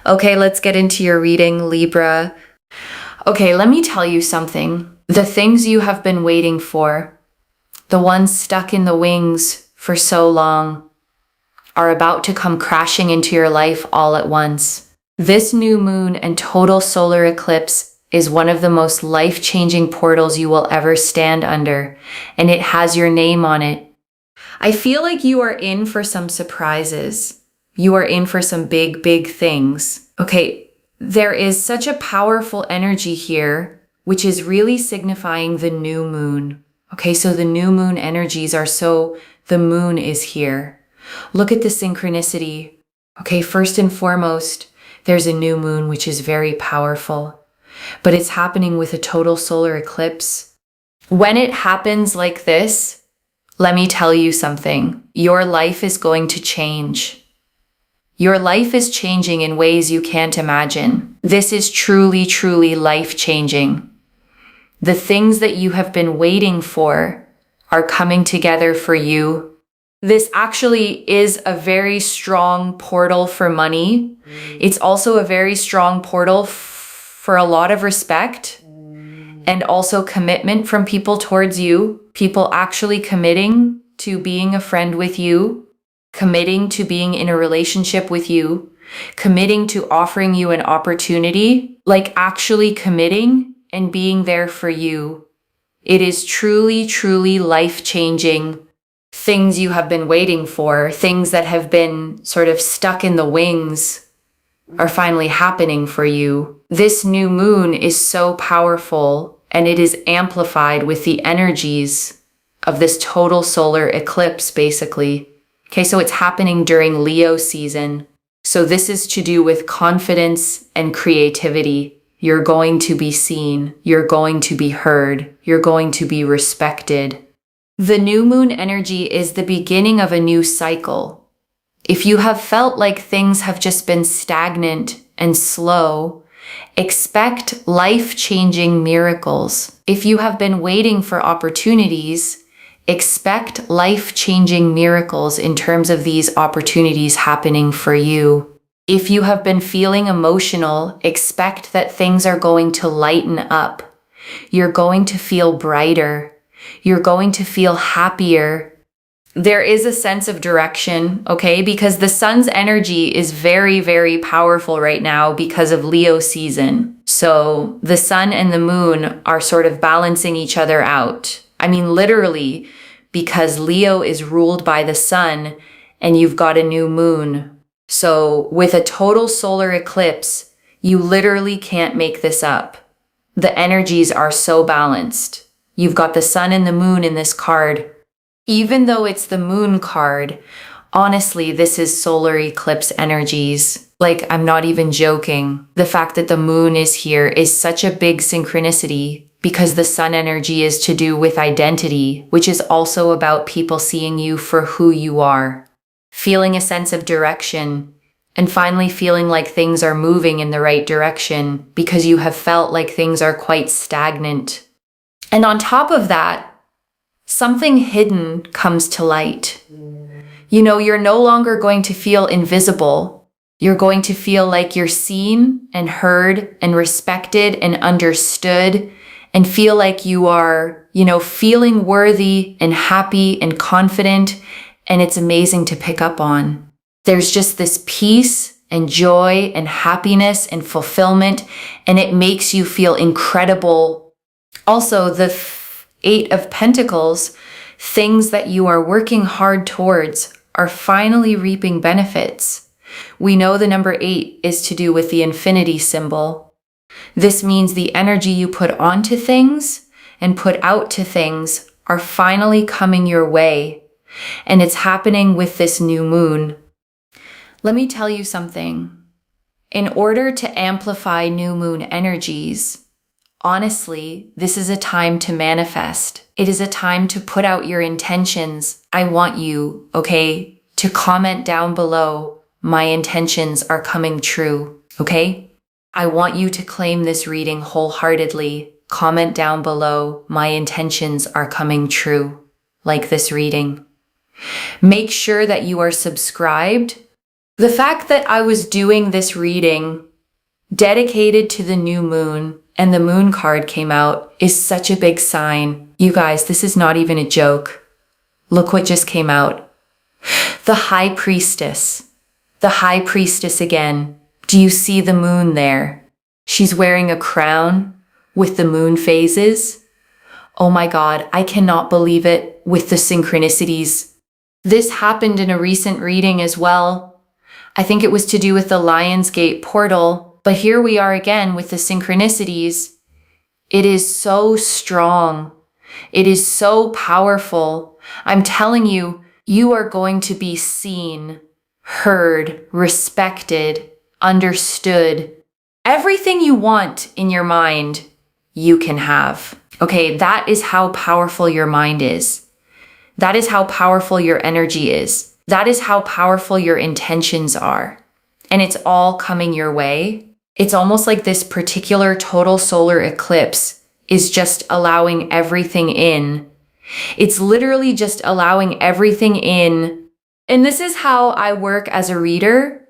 Okay, let's get into your reading, Libra. Okay, let me tell you something. The things you have been waiting for, the ones stuck in the wings for so long, are about to come crashing into your life all at once. This new moon and total solar eclipse is one of the most life-changing portals you will ever stand under, and it has your name on it. I feel like you are in for some surprises. You are in for some big, big things. Okay, there is such a powerful energy here, which is really signifying the new moon. Okay, so the new moon energies are the moon is here. Look at the synchronicity. Okay, first and foremost, there's a new moon, which is very powerful, but it's happening with a total solar eclipse. When it happens like this, let me tell you something. Your life is going to change. Your life is changing in ways you can't imagine. This is truly, truly life-changing. The things that you have been waiting for are coming together for you. This actually is a very strong portal for money. It's also a very strong portal for a lot of respect and also commitment from people towards you. People actually committing to being a friend with you, committing to being in a relationship with you, committing to offering you an opportunity, like actually committing and being there for you. It is truly, truly life-changing. Things you have been waiting for, things that have been sort of stuck in the wings, are finally happening for you. This new moon is so powerful, and it is amplified with the energies of this total solar eclipse, basically. Okay, so it's happening during Leo season. So this is to do with confidence and creativity. You're going to be seen. You're going to be heard. You're going to be respected. The new moon energy is the beginning of a new cycle. If you have felt like things have just been stagnant and slow, expect life-changing miracles. If you have been waiting for opportunities, expect life-changing miracles in terms of these opportunities happening for you. If you have been feeling emotional, expect that things are going to lighten up. You're going to feel brighter. You're going to feel happier. There is a sense of direction, okay? Because the sun's energy is very, very powerful right now because of Leo season. So the sun and the moon are sort of balancing each other out. I mean, literally, because Leo is ruled by the sun and you've got a new moon. So with a total solar eclipse, you literally can't make this up. The energies are so balanced. You've got the sun and the moon in this card. Even though it's the moon card, honestly, this is solar eclipse energies. Like, I'm not even joking. The fact that the moon is here is such a big synchronicity because the sun energy is to do with identity, which is also about people seeing you for who you are, feeling a sense of direction, and finally feeling like things are moving in the right direction because you have felt like things are quite stagnant. And on top of that, something hidden comes to light. You know, you're no longer going to feel invisible. You're going to feel like you're seen and heard and respected and understood and feel like you are, feeling worthy and happy and confident. And it's amazing to pick up on. There's just this peace and joy and happiness and fulfillment, and it makes you feel incredible. Also, the Eight of Pentacles, things that you are working hard towards, are finally reaping benefits. We know the number 8 is to do with the infinity symbol. This means the energy you put onto things and put out to things are finally coming your way. And it's happening with this new moon. Let me tell you something. In order to amplify new moon energies, honestly, this is a time to manifest. It is a time to put out your intentions. I want you, okay, to comment down below, my intentions are coming true, okay? I want you to claim this reading wholeheartedly. Comment down below, my intentions are coming true, like this reading. Make sure that you are subscribed The fact that I was doing this reading dedicated to the new moon and the moon card came out is such a big sign. You guys, this is not even a joke. Look what just came out. The High Priestess. The High Priestess again. Do you see the moon there? She's wearing a crown with the moon phases. Oh my God, I cannot believe it with the synchronicities. This happened in a recent reading as well. I think it was to do with the Lionsgate portal, but here we are again with the synchronicities. It is so strong. It is so powerful. I'm telling you, you are going to be seen, heard, respected, understood. Everything you want in your mind, you can have. Okay, that is how powerful your mind is. That is how powerful your energy is. That is how powerful your intentions are. And it's all coming your way. It's almost like this particular total solar eclipse is just allowing everything in. It's literally just allowing everything in. And this is how I work as a reader.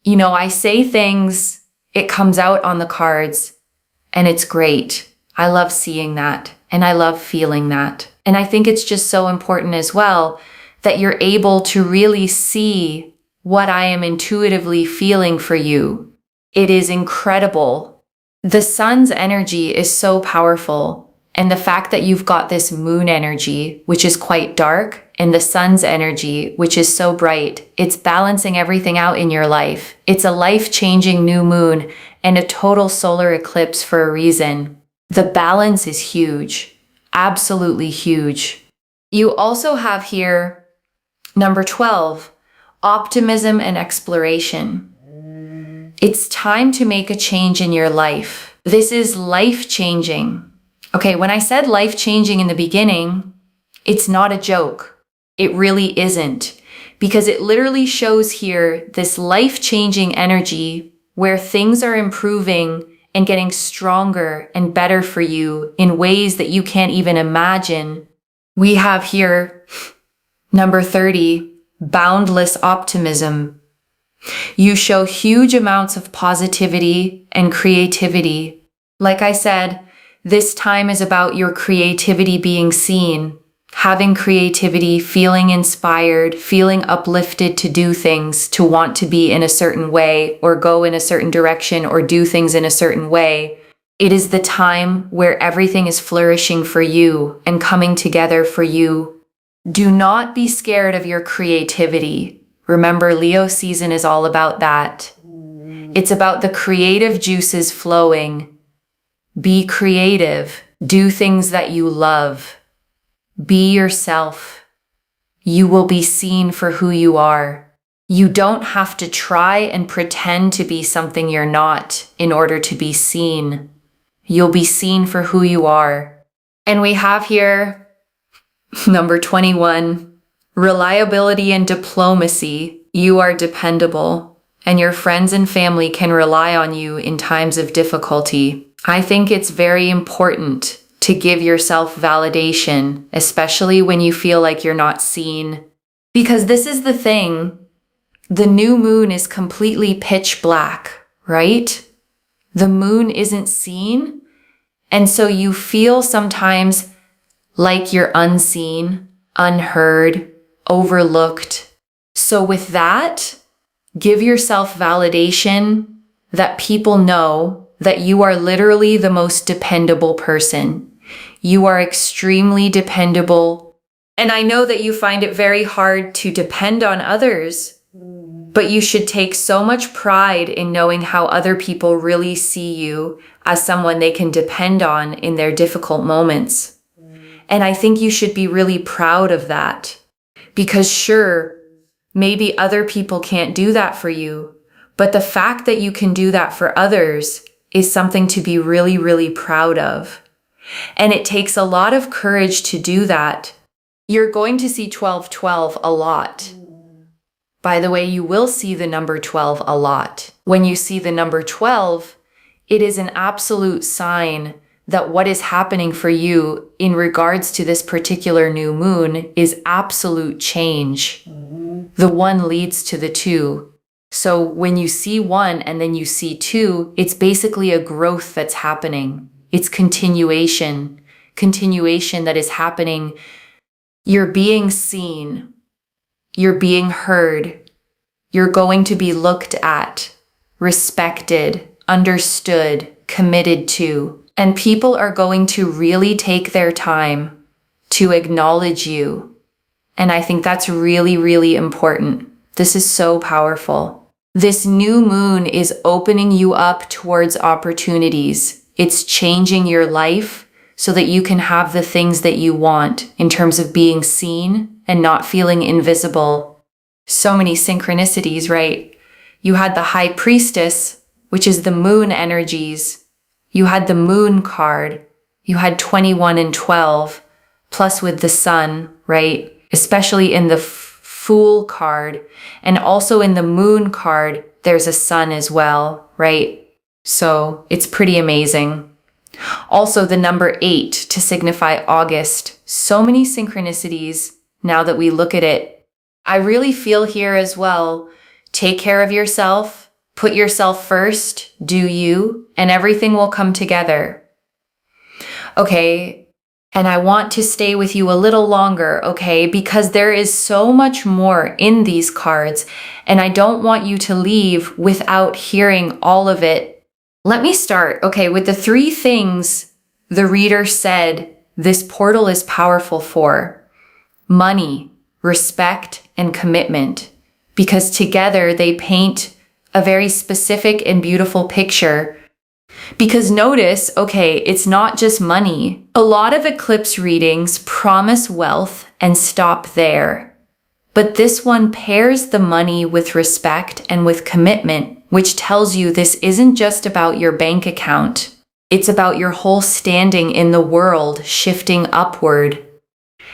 You know, I say things, it comes out on the cards, and it's great. I love seeing that, and I love feeling that. And I think it's just so important as well that you're able to really see what I am intuitively feeling for you. It is incredible. The sun's energy is so powerful. And the fact that you've got this moon energy, which is quite dark, and the sun's energy, which is so bright, it's balancing everything out in your life. It's a life-changing new moon and a total solar eclipse for a reason. The balance is huge, absolutely huge. You also have here number 12, optimism and exploration. It's time to make a change in your life. This is life-changing. Okay, when I said life-changing in the beginning, it's not a joke. It really isn't, because it literally shows here this life-changing energy where things are improving and getting stronger and better for you in ways that you can't even imagine. We have here number 30, boundless optimism. You show huge amounts of positivity and creativity. Like I said, this time is about your creativity being seen, having creativity, feeling inspired, feeling uplifted to do things, to want to be in a certain way or go in a certain direction or do things in a certain way. It is the time where everything is flourishing for you and coming together for you. Do not be scared of your creativity. Remember, Leo season is all about that. It's about the creative juices flowing. Be creative. Do things that you love. Be yourself. You will be seen for who you are. You don't have to try and pretend to be something you're not in order to be seen. You'll be seen for who you are. And we have here number 21, reliability and diplomacy. You are dependable, and your friends and family can rely on you in times of difficulty. I think it's very important to give yourself validation, especially when you feel like you're not seen. Because this is the thing, the new moon is completely pitch black, right? The moon isn't seen, and so you feel sometimes like you're unseen, unheard, overlooked. So with that, give yourself validation that people know that you are literally the most dependable person. You are extremely dependable. And I know that you find it very hard to depend on others, but you should take so much pride in knowing how other people really see you as someone they can depend on in their difficult moments. And I think you should be really proud of that. Because sure, maybe other people can't do that for you, but the fact that you can do that for others is something to be really, really proud of. And it takes a lot of courage to do that. You're going to see 1212 a lot. By the way, you will see the number 12 a lot. When you see the number 12, it is an absolute sign that what is happening for you in regards to this particular new moon is absolute change. The one leads to the two. So when you see one and then you see two, it's basically a growth that's happening. It's continuation that is happening. You're being seen. You're being heard. You're going to be looked at, respected, understood, committed to. And people are going to really take their time to acknowledge you. And I think that's really, really important. This is so powerful. This new moon is opening you up towards opportunities. It's changing your life so that you can have the things that you want in terms of being seen and not feeling invisible. So many synchronicities, right? You had the High Priestess, which is the moon energies. You had the moon card. You had 21 and 12, plus with the sun, right? Especially in the Fool card, and also in the moon card, there's a sun as well, right? So it's pretty amazing. Also the number 8 to signify August. So many synchronicities now that we look at it. I really feel here as well, take care of yourself, put yourself first, do you, and everything will come together. Okay. And I want to stay with you a little longer, okay? Because there is so much more in these cards, and I don't want you to leave without hearing all of it. Let me start, okay, with the 3 things the reader said this portal is powerful for. Money, respect, and commitment. Because together they paint a very specific and beautiful picture. Because notice, okay, it's not just money. A lot of eclipse readings promise wealth and stop there. But this one pairs the money with respect and with commitment, which tells you this isn't just about your bank account. It's about your whole standing in the world shifting upward.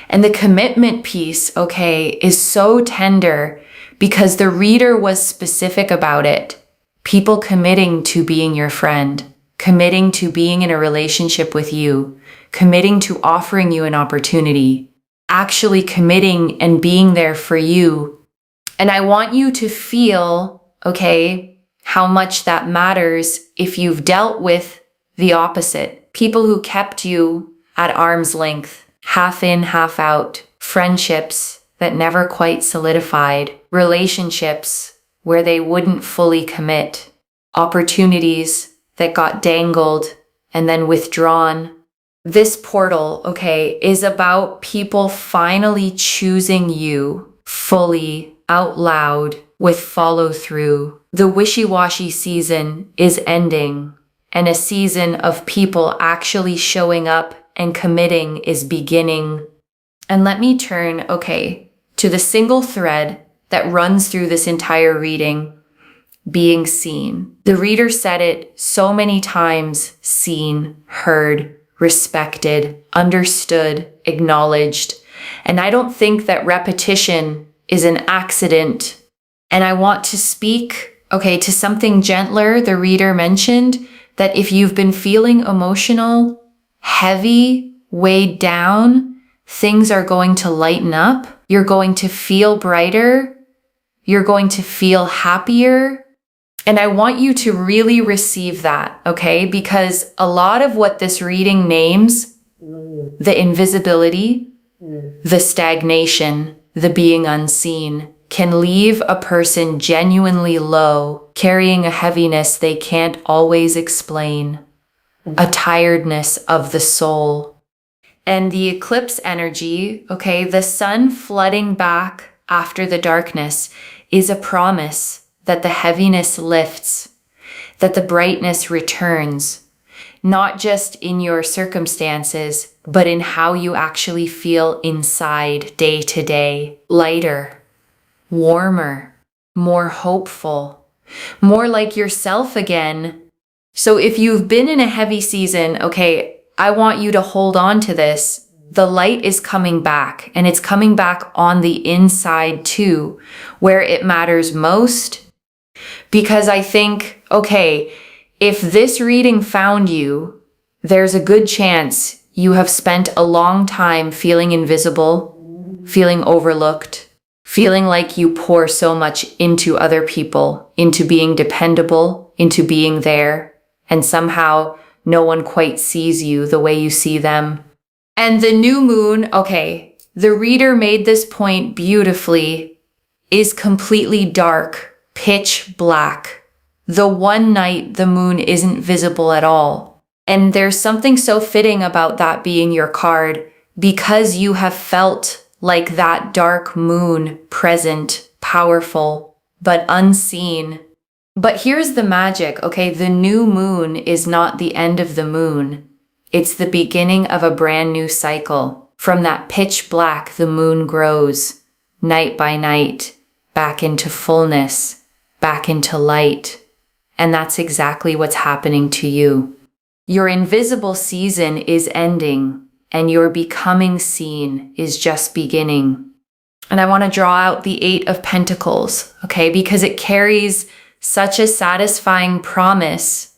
And the commitment piece, okay, is so tender because the reader was specific about it. People committing to being your friend. Committing to being in a relationship with you, committing to offering you an opportunity, actually committing and being there for you. And I want you to feel, okay, how much that matters if you've dealt with the opposite. People who kept you at arm's length, half in, half out, friendships that never quite solidified, relationships where they wouldn't fully commit, opportunities that got dangled and then withdrawn. This portal, okay, is about people finally choosing you fully, out loud, with follow through. The wishy-washy season is ending, and a season of people actually showing up and committing is beginning. And let me turn, okay, to the single thread that runs through this entire reading. Being seen. The reader said it so many times, seen, heard, respected, understood, acknowledged. And I don't think that repetition is an accident. And I want to speak, okay, to something gentler. The reader mentioned that if you've been feeling emotional, heavy, weighed down, things are going to lighten up. You're going to feel brighter. You're going to feel happier. And I want you to really receive that, okay? Because a lot of what this reading names, the invisibility, the stagnation, the being unseen, can leave a person genuinely low, carrying a heaviness they can't always explain, a tiredness of the soul. And the eclipse energy, okay, the sun flooding back after the darkness is a promise that the heaviness lifts, that the brightness returns, not just in your circumstances, but in how you actually feel inside day to day. Lighter, warmer, more hopeful, more like yourself again. So if you've been in a heavy season, okay, I want you to hold on to this. The light is coming back, and it's coming back on the inside too, where it matters most. Because I think, okay, if this reading found you, there's a good chance you have spent a long time feeling invisible, feeling overlooked, feeling like you pour so much into other people, into being dependable, into being there, and somehow no one quite sees you the way you see them. And the new moon, okay, the reader made this point beautifully, is completely dark, pitch black. The one night the moon isn't visible at all. And there's something so fitting about that being your card, because you have felt like that dark moon, present, powerful, but unseen. But here's the magic, okay? The new moon is not the end of the moon. It's the beginning of a brand new cycle. From that pitch black, the moon grows, night by night, back into fullness, back into light. And that's exactly what's happening to you. Your invisible season is ending, and your becoming seen is just beginning. And I want to draw out the Eight of Pentacles, okay? Because it carries such a satisfying promise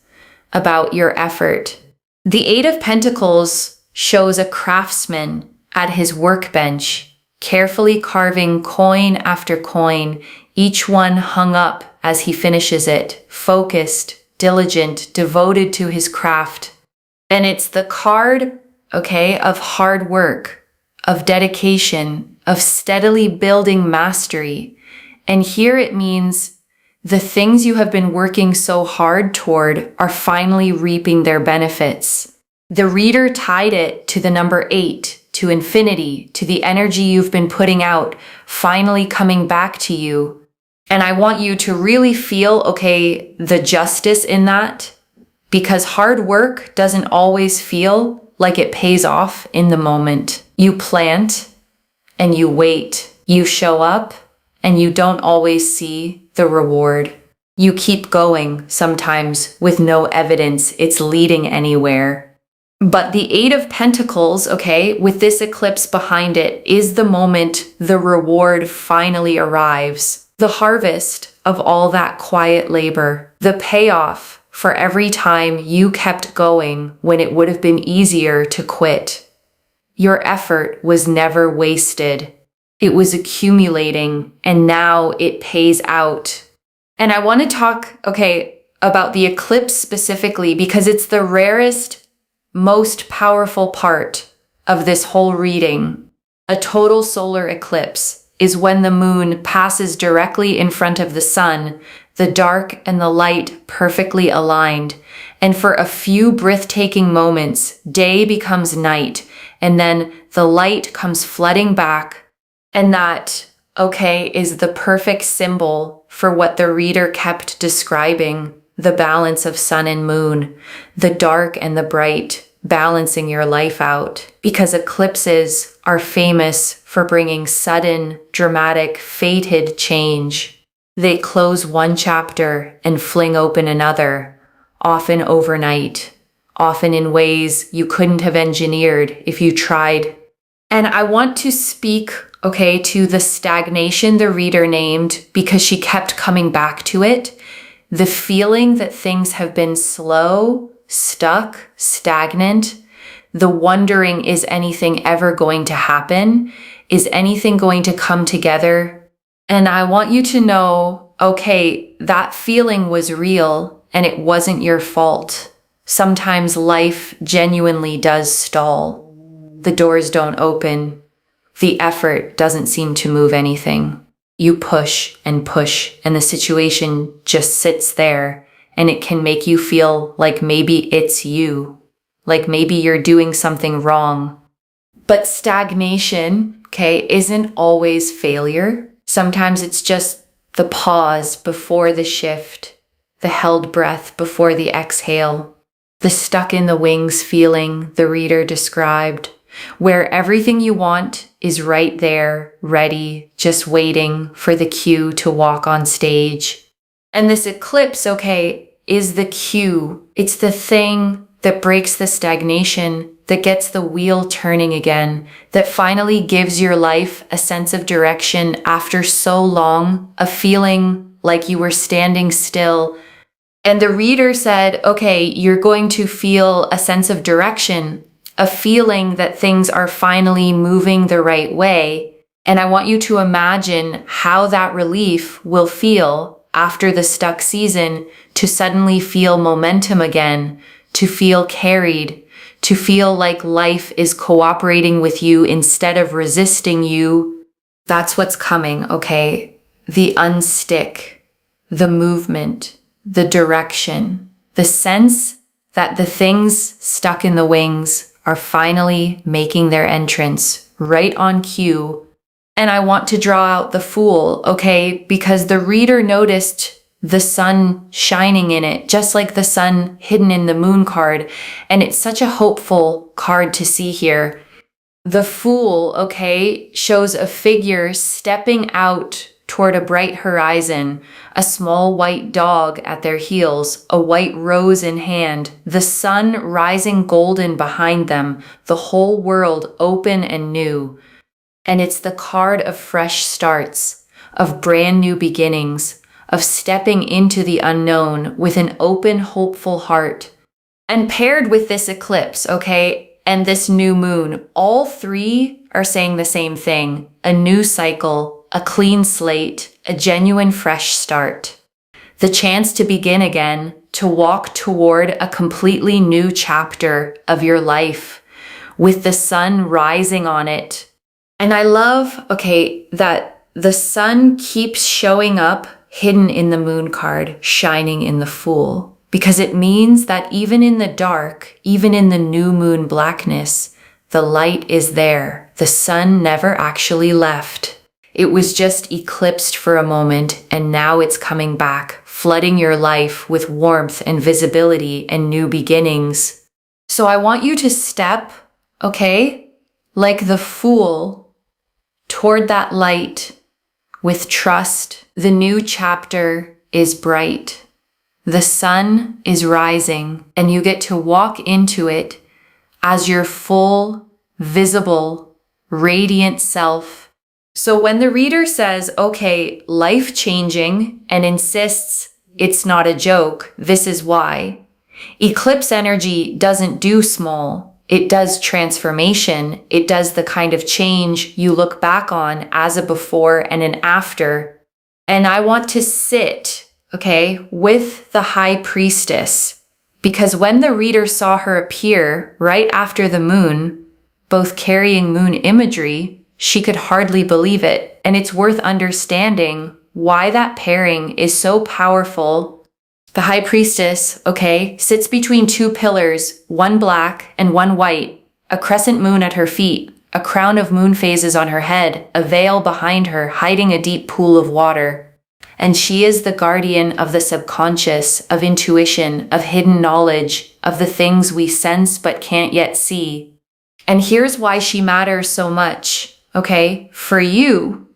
about your effort. The Eight of Pentacles shows a craftsman at his workbench, carefully carving coin after coin, each one hung up as he finishes it, focused, diligent, devoted to his craft. And it's the card, okay, of hard work, of dedication, of steadily building mastery. And here it means the things you have been working so hard toward are finally reaping their benefits. The reader tied it to the number 8, to infinity, to the energy you've been putting out, finally coming back to you. And I want you to really feel, okay, the justice in that, because hard work doesn't always feel like it pays off in the moment. You plant and you wait. You show up and you don't always see the reward. You keep going, sometimes with no evidence it's leading anywhere. But the Eight of Pentacles, okay, with this eclipse behind it, is the moment the reward finally arrives. The harvest of all that quiet labor. The payoff for every time you kept going when it would have been easier to quit. Your effort was never wasted. It was accumulating, and now it pays out. And I want to talk, okay, about the eclipse specifically because it's the rarest, most powerful part of this whole reading. A total solar eclipse is when the moon passes directly in front of the sun, the dark and the light perfectly aligned. And for a few breathtaking moments, day becomes night, and then the light comes flooding back. And that, okay, is the perfect symbol for what the reader kept describing, the balance of sun and moon, the dark and the bright, balancing your life out. Because eclipses are famous for bringing sudden, dramatic, fated change. They close one chapter and fling open another, often overnight, often in ways you couldn't have engineered if you tried. And I want to speak, okay, to the stagnation the reader named because she kept coming back to it. The feeling that things have been slow, stuck, stagnant. The wondering, is anything ever going to happen? Is anything going to come together? And I want you to know, okay, that feeling was real and it wasn't your fault. Sometimes life genuinely does stall. The doors don't open. The effort doesn't seem to move anything. You push and the situation just sits there, and it can make you feel like maybe it's you, like maybe you're doing something wrong. But stagnation, okay, isn't always failure. Sometimes it's just the pause before the shift, the held breath before the exhale, the stuck in the wings feeling the reader described, where everything you want is right there, ready, just waiting for the cue to walk on stage. And this eclipse, okay, is the cue. It's the thing that breaks the stagnation, that gets the wheel turning again, that finally gives your life a sense of direction after so long, a feeling like you were standing still. And the reader said, okay, you're going to feel a sense of direction, a feeling that things are finally moving the right way. And I want you to imagine how that relief will feel after the stuck season, to suddenly feel momentum again, to feel carried, to feel like life is cooperating with you instead of resisting you. That's what's coming, okay? The unstick, the movement, the direction, the sense that the things stuck in the wings are finally making their entrance right on cue. And I want to draw out the Fool, okay? Because the reader noticed the sun shining in it, just like the sun hidden in the Moon card. And it's such a hopeful card to see here. The Fool, okay, shows a figure stepping out toward a bright horizon, a small white dog at their heels, a white rose in hand, the sun rising golden behind them, the whole world open and new. And it's the card of fresh starts, of brand new beginnings, of stepping into the unknown with an open, hopeful heart. And paired with this eclipse, okay, and this new moon, all three are saying the same thing: a new cycle, a clean slate, a genuine fresh start. The chance to begin again, to walk toward a completely new chapter of your life with the sun rising on it. And I love, okay, that the sun keeps showing up hidden in the Moon card, shining in the Fool, because it means that even in the dark, even in the new moon blackness, the light is there. The sun never actually left. It was just eclipsed for a moment, and now it's coming back, flooding your life with warmth and visibility and new beginnings. So I want you to step, okay, like the Fool, toward that light with trust. The new chapter is bright. The sun is rising, and you get to walk into it as your full, visible, radiant self. So when the reader says, okay, life-changing, and insists it's not a joke, this is why. Eclipse energy doesn't do small. It does transformation. It does the kind of change you look back on as a before and an after. And I want to sit, okay, with the High Priestess, because when the reader saw her appear right after the moon, both carrying moon imagery, she could hardly believe it. And it's worth understanding why that pairing is so powerful. The High Priestess, okay, sits between two pillars, one black and one white, a crescent moon at her feet, a crown of moon phases on her head, a veil behind her hiding a deep pool of water. And she is the guardian of the subconscious, of intuition, of hidden knowledge, of the things we sense but can't yet see. And here's why she matters so much, okay, for you.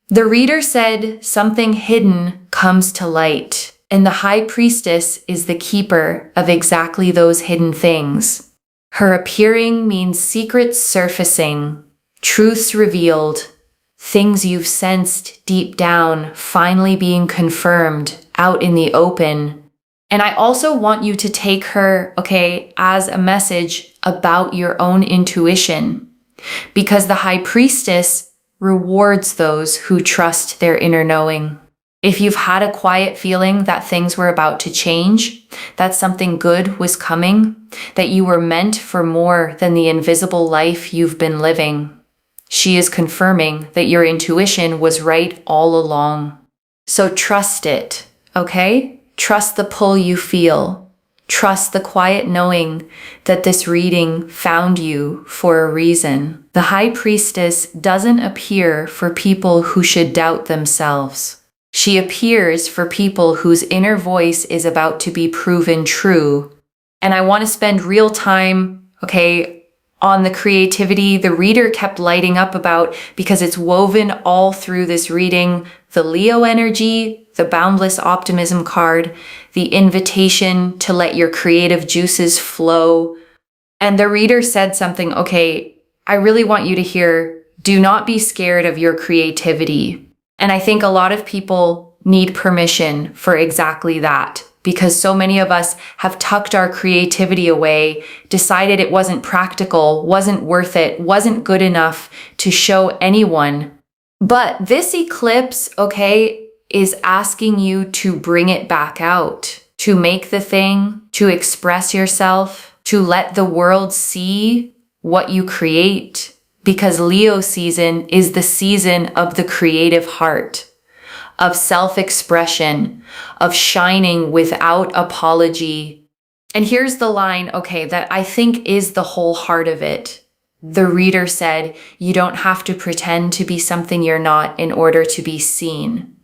The reader said something hidden comes to light. And the High Priestess is the keeper of exactly those hidden things. Her appearing means secrets surfacing, truths revealed, things you've sensed deep down finally being confirmed out in the open. And I also want you to take her, okay, as a message about your own intuition, because the High Priestess rewards those who trust their inner knowing. If you've had a quiet feeling that things were about to change, that something good was coming, that you were meant for more than the invisible life you've been living, she is confirming that your intuition was right all along. So trust it, okay? Trust the pull you feel. Trust the quiet knowing that this reading found you for a reason. The High Priestess doesn't appear for people who should doubt themselves. She appears for people whose inner voice is about to be proven true. And I want to spend real time, okay, on the creativity the reader kept lighting up about, because it's woven all through this reading. The Leo energy, the boundless optimism card, the invitation to let your creative juices flow. And the reader said something, okay, I really want you to hear, do not be scared of your creativity. And I think a lot of people need permission for exactly that, because so many of us have tucked our creativity away, decided it wasn't practical, wasn't worth it, wasn't good enough to show anyone. But this eclipse, okay, is asking you to bring it back out, to make the thing, to express yourself, to let the world see what you create, because Leo season is the season of the creative heart, of self-expression, of shining without apology. And here's the line, okay, that I think is the whole heart of it. The reader said, you don't have to pretend to be something you're not in order to be seen.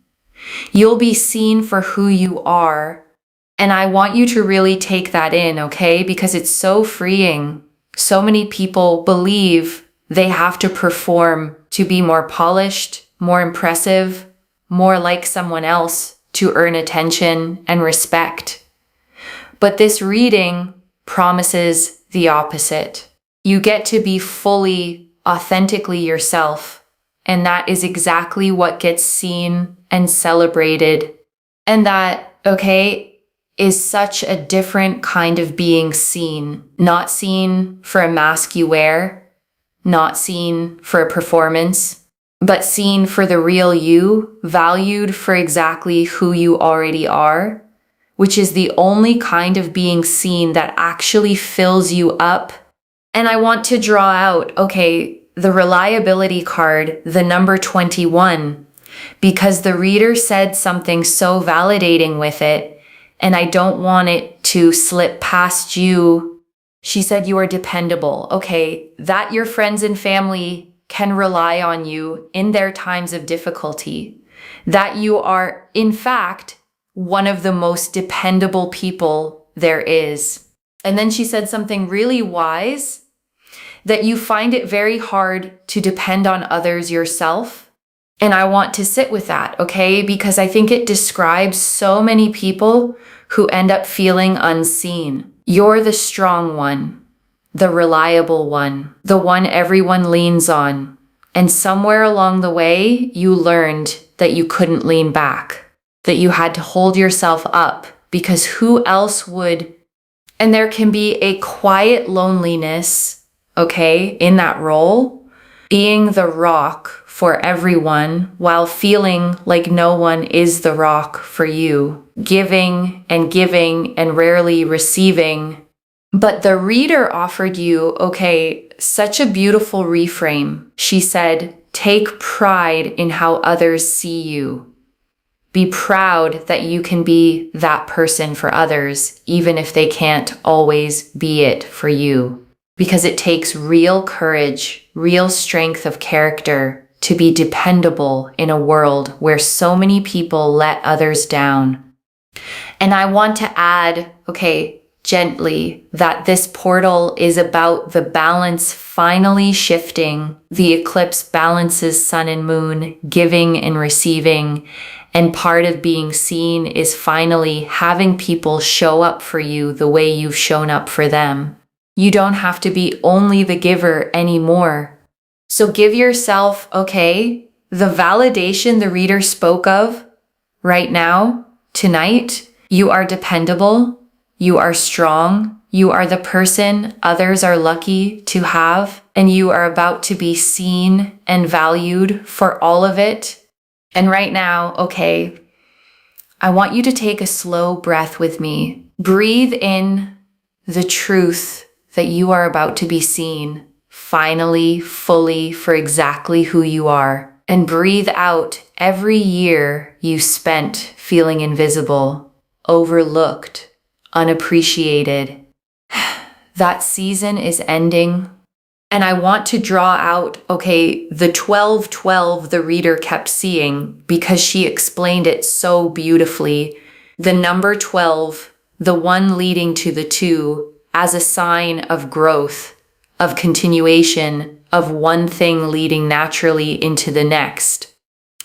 You'll be seen for who you are. And I want you to really take that in, okay? Because it's so freeing. So many people believe they have to perform to be more polished, more impressive, more like someone else to earn attention and respect. But this reading promises the opposite. You get to be fully, authentically yourself. And that is exactly what gets seen and celebrated. And that, okay, is such a different kind of being seen. Not seen for a mask you wear, not seen for a performance, but seen for the real you, valued for exactly who you already are, which is the only kind of being seen that actually fills you up. And I want to draw out, okay, the reliability card, the number 21, because the reader said something so validating with it, and I don't want it to slip past you. She said you are dependable. Okay, that your friends and family can rely on you in their times of difficulty, that you are, in fact, one of the most dependable people there is. And then she said something really wise, that you find it very hard to depend on others yourself. And I want to sit with that, okay? Because I think it describes so many people who end up feeling unseen. You're the strong one, the reliable one, the one everyone leans on. And somewhere along the way, you learned that you couldn't lean back, that you had to hold yourself up, because who else would? And there can be a quiet loneliness, okay, in that role, being the rock for everyone while feeling like no one is the rock for you, giving and rarely receiving. But the reader offered you, okay, such a beautiful reframe. She said, take pride in how others see you. Be proud that you can be that person for others, even if they can't always be it for you. Because it takes real courage, real strength of character to be dependable in a world where so many people let others down. And I want to add, okay, gently, that this portal is about the balance finally shifting. The eclipse balances sun and moon, giving and receiving. And part of being seen is finally having people show up for you the way you've shown up for them. You don't have to be only the giver anymore. So give yourself, okay, the validation the reader spoke of right now, tonight. You are dependable. You are strong. You are the person others are lucky to have, and you are about to be seen and valued for all of it. And right now, okay, I want you to take a slow breath with me. Breathe in the truth that you are about to be seen, finally, fully, for exactly who you are. And breathe out every year you spent feeling invisible, overlooked, unappreciated. That season is ending. And I want to draw out, okay, the 12-12 the reader kept seeing, because she explained it so beautifully. The number 12, the one leading to the 2, as a sign of growth, of continuation, of one thing leading naturally into the next.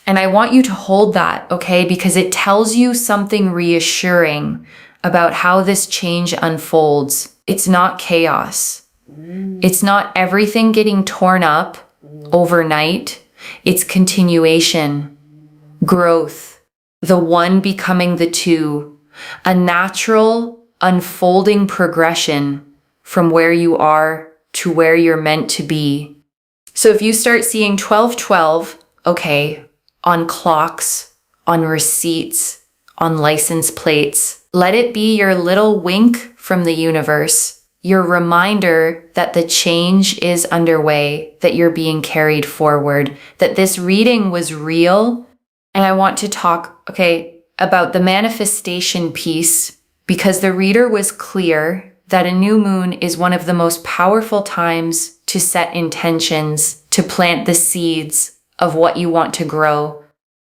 And I want you to hold that, okay, because it tells you something reassuring about how this change unfolds. It's not chaos. It's not everything getting torn up overnight. It's continuation, growth, the one becoming the 2, a natural unfolding progression from where you are to where you're meant to be. So if you start seeing 1212, okay, on clocks, on receipts, on license plates, let it be your little wink from the universe, your reminder that the change is underway, that you're being carried forward, that this reading was real. And I want to talk, okay, about the manifestation piece, because the reader was clear that a new moon is one of the most powerful times to set intentions, to plant the seeds of what you want to grow.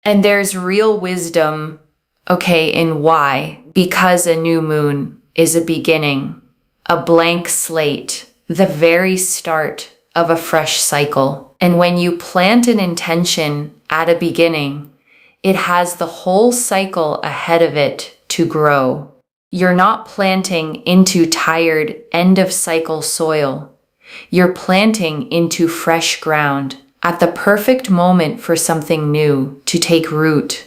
And there's real wisdom, okay, in why. Because a new moon is a beginning, a blank slate, the very start of a fresh cycle. And when you plant an intention at a beginning, it has the whole cycle ahead of it to grow. You're not planting into tired end-of-cycle soil. You're planting into fresh ground at the perfect moment for something new to take root.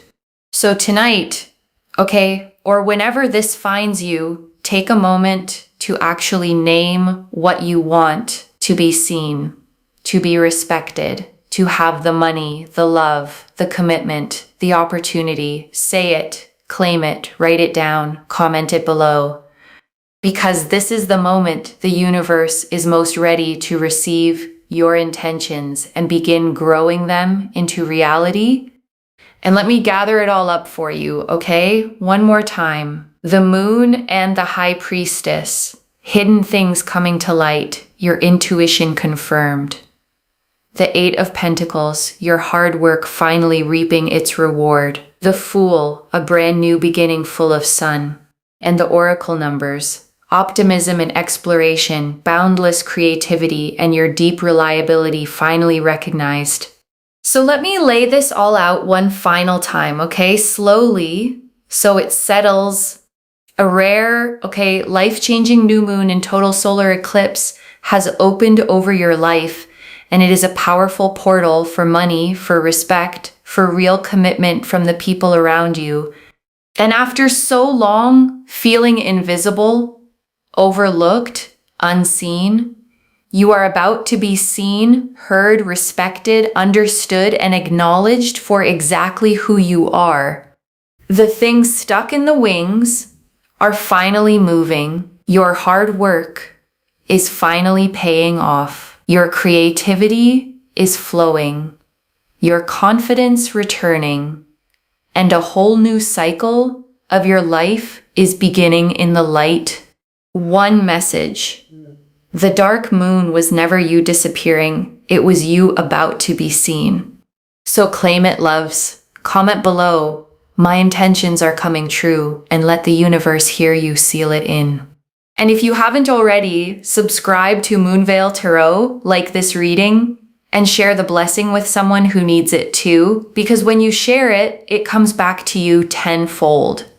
So tonight, okay, or whenever this finds you, take a moment to actually name what you want to be seen, to be respected, to have the money, the love, the commitment, the opportunity. Say it, claim it, write it down, comment it below. Because this is the moment the universe is most ready to receive your intentions and begin growing them into reality. And let me gather it all up for you, okay? One more time. The moon and the high priestess, hidden things coming to light, your intuition confirmed. The 8 of Pentacles, your hard work finally reaping its reward. The Fool, a brand new beginning full of sun. And the Oracle numbers, optimism and exploration, boundless creativity, and your deep reliability finally recognized. So let me lay this all out one final time, okay? Slowly, so it settles. A rare, okay, life-changing new moon and total solar eclipse has opened over your life, and it is a powerful portal for money, for respect, for real commitment from the people around you. And after so long feeling invisible, overlooked, unseen, you are about to be seen, heard, respected, understood, and acknowledged for exactly who you are. The things stuck in the wings are finally moving. Your hard work is finally paying off. Your creativity is flowing. Your confidence returning. And a whole new cycle of your life is beginning in the light. One message. The dark moon was never you disappearing. It was you about to be seen. So claim it, loves. Comment below. My intentions are coming true, and let the universe hear you seal it in. And if you haven't already, subscribe to Moonveil Tarot, like this reading, and share the blessing with someone who needs it too, because when you share it, it comes back to you tenfold.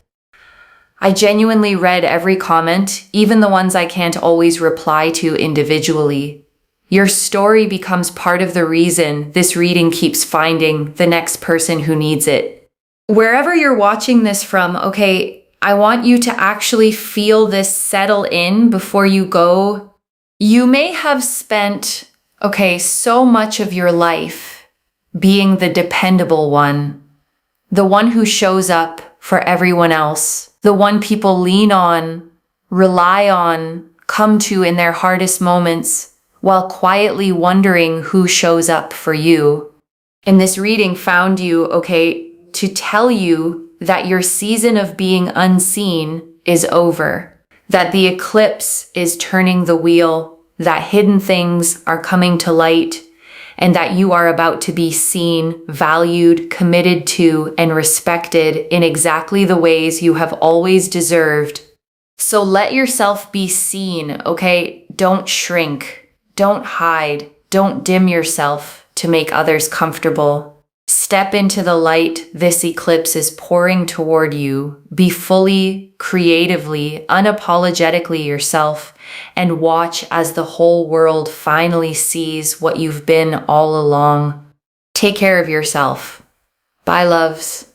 I genuinely read every comment, even the ones I can't always reply to individually. Your story becomes part of the reason this reading keeps finding the next person who needs it. Wherever you're watching this from, okay, I want you to actually feel this settle in before you go. You may have spent, okay, so much of your life being the dependable one, the one who shows up for everyone else, the one people lean on, rely on, come to in their hardest moments, while quietly wondering who shows up for you. And this reading found you, okay, to tell you that your season of being unseen is over, that the eclipse is turning the wheel, that hidden things are coming to light, and that you are about to be seen, valued, committed to, and respected in exactly the ways you have always deserved. So let yourself be seen, okay? Don't shrink, don't hide, don't dim yourself to make others comfortable. Step into the light this eclipse is pouring toward you. Be fully, creatively, unapologetically yourself, and watch as the whole world finally sees what you've been all along. Take care of yourself. Bye, loves.